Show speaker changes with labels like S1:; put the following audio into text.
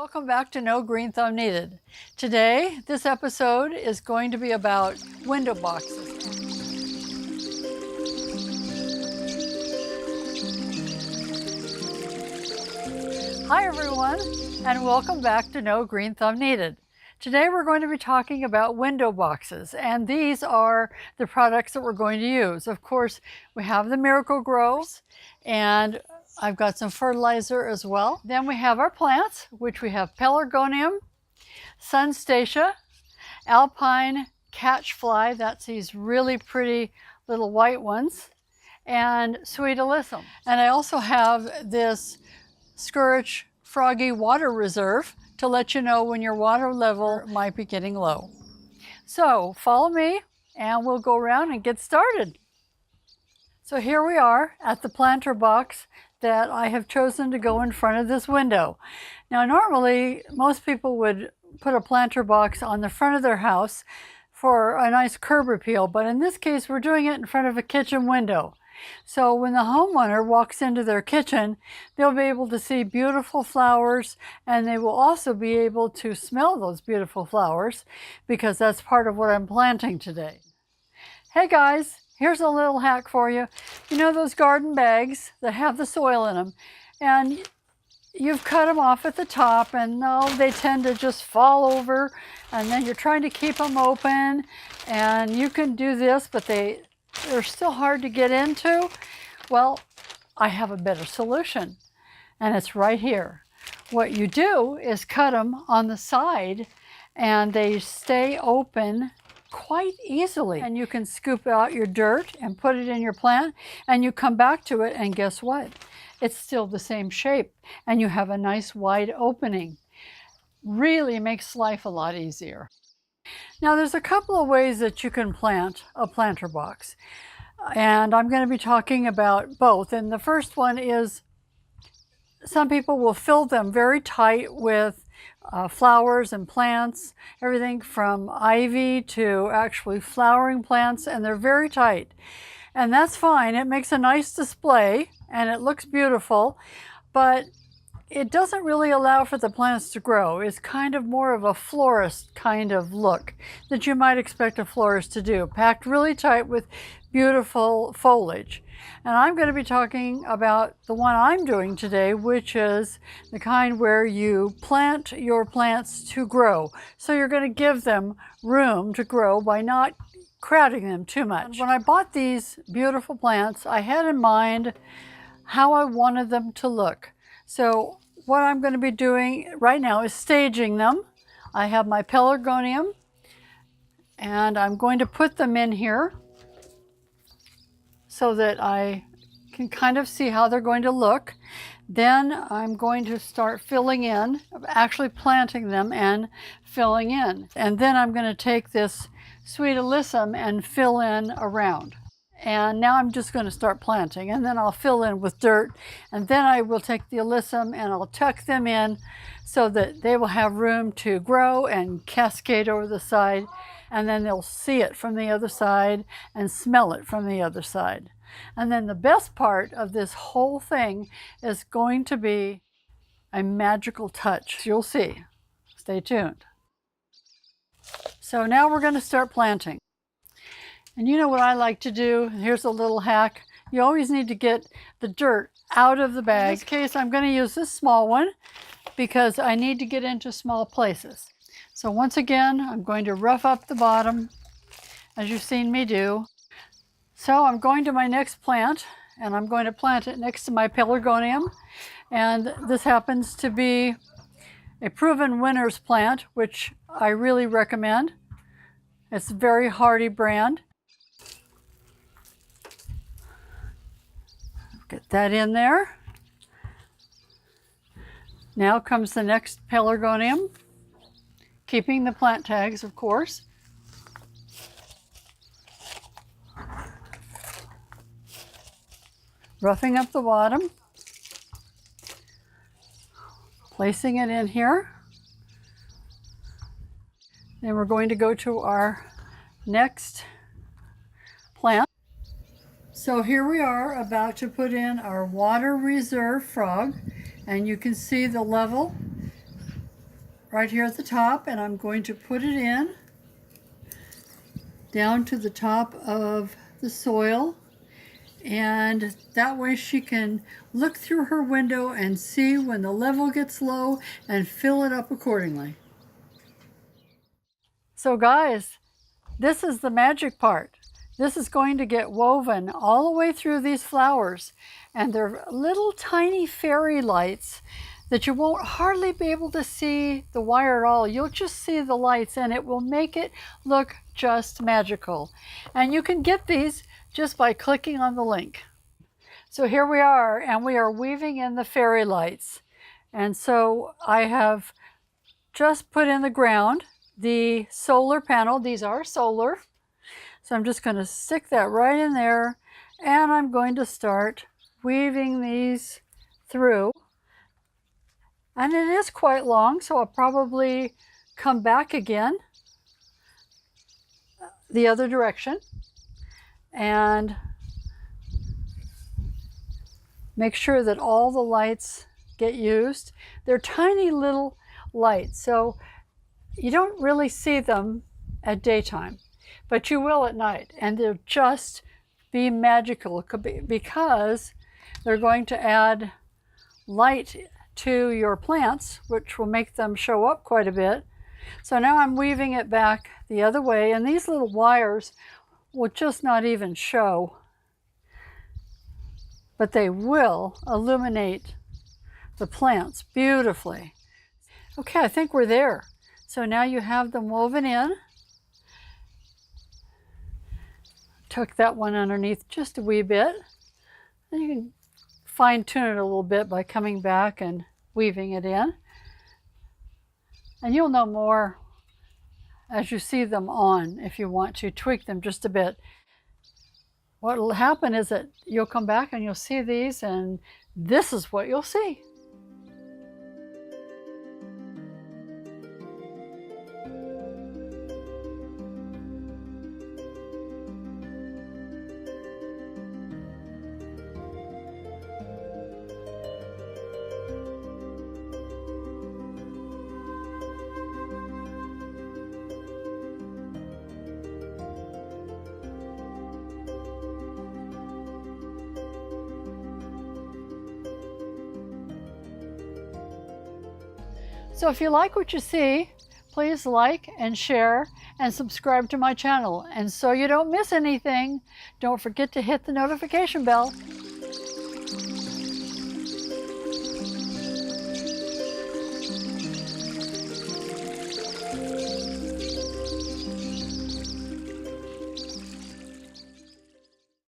S1: Welcome back to No Green Thumb Needed. Today, this episode is going to be about window boxes. Hi everyone, and welcome back to No Green Thumb Needed. Today we're going to be talking about window boxes, and these are the products that we're going to use. Of course, we have the Miracle-Gro, and I've got some fertilizer as well. Then we have our plants, which we have Pelargonium, Sunstacia, Alpine Catchfly, that's these really pretty little white ones, and Sweet Alyssum. And I also have this Scourge Froggy Water Reserve to let you know when your water level might be getting low. So follow me and we'll go around and get started. So here we are at the planter box that I have chosen to go in front of this window. Now normally most people would put a planter box on the front of their house for a nice curb appeal, but in this case we're doing it in front of a kitchen window. So when the homeowner walks into their kitchen, they'll be able to see beautiful flowers, and they will also be able to smell those beautiful flowers because that's part of what I'm planting today. Hey guys, here's a little hack for you. You know those garden bags that have the soil in them, and you've cut them off at the top, and they tend to just fall over, and then you're trying to keep them open, and you can do this, but they're still hard to get into. Well, I have a better solution, and it's right here. What you do is cut them on the side, and they stay open quite easily. And you can scoop out your dirt and put it in your plant, and you come back to it, and guess what? It's still the same shape, and you have a nice wide opening. Really makes life a lot easier. Now there's a couple of ways that you can plant a planter box, and I'm going to be talking about both. And the first one is some people will fill them very tight with flowers and plants, everything from ivy to actually flowering plants, and they're very tight. And that's fine. It makes a nice display and it looks beautiful, but it doesn't really allow for the plants to grow. It's kind of more of a florist kind of look that you might expect a florist to do, packed really tight with beautiful foliage. And I'm going to be talking about the one I'm doing today, which is the kind where you plant your plants to grow. So you're going to give them room to grow by not crowding them too much. When I bought these beautiful plants, I had in mind how I wanted them to look. So what I'm going to be doing right now is staging them. I have my Pelargonium, and I'm going to put them in here so that I can kind of see how they're going to look. Then I'm going to start filling in, actually planting them and filling in. And then I'm going to take this Sweet Alyssum and fill in around. And now I'm just going to start planting, and then I'll fill in with dirt, and then I will take the alyssum and I'll tuck them in so that they will have room to grow and cascade over the side, and then they'll see it from the other side and smell it from the other side. And then the best part of this whole thing is going to be a magical touch. You'll see. Stay tuned. So now we're going to start planting. And you know what I like to do? Here's a little hack. You always need to get the dirt out of the bag. In this case, I'm going to use this small one because I need to get into small places. So once again, I'm going to rough up the bottom, as you've seen me do. So I'm going to my next plant, and I'm going to plant it next to my Pelargonium. And this happens to be a proven winner's plant, which I really recommend. It's a very hardy brand. Get that in there. Now comes the next Pelargonium, keeping the plant tags, of course. Roughing up the bottom, placing it in here. Then we're going to go to our next plant. So here we are about to put in our water reserve frog, and you can see the level right here at the top, and I'm going to put it in down to the top of the soil, and that way she can look through her window and see when the level gets low and fill it up accordingly. So guys, this is the magic part. This is going to get woven all the way through these flowers, and they're little tiny fairy lights that you won't hardly be able to see the wire at all. You'll just see the lights, and it will make it look just magical. And you can get these just by clicking on the link. So here we are, and we are weaving in the fairy lights. And so I have just put in the ground the solar panel. These are solar. So I'm just going to stick that right in there, and I'm going to start weaving these through. And it is quite long, so I'll probably come back again the other direction and make sure that all the lights get used. They're tiny little lights, so you don't really see them at daytime, but you will at night, and they'll just be magical because they're going to add light to your plants, which will make them show up quite a bit. So now I'm weaving it back the other way, and these little wires will just not even show, but they will illuminate the plants beautifully. Okay, I think we're there. So now you have them woven in. Tuck that one underneath just a wee bit. And you can fine tune it a little bit by coming back and weaving it in. And you'll know more as you see them on if you want to tweak them just a bit. What will happen is that you'll come back and you'll see these, and this is what you'll see. So if you like what you see, please like and share and subscribe to my channel. And so you don't miss anything, don't forget to hit the notification bell.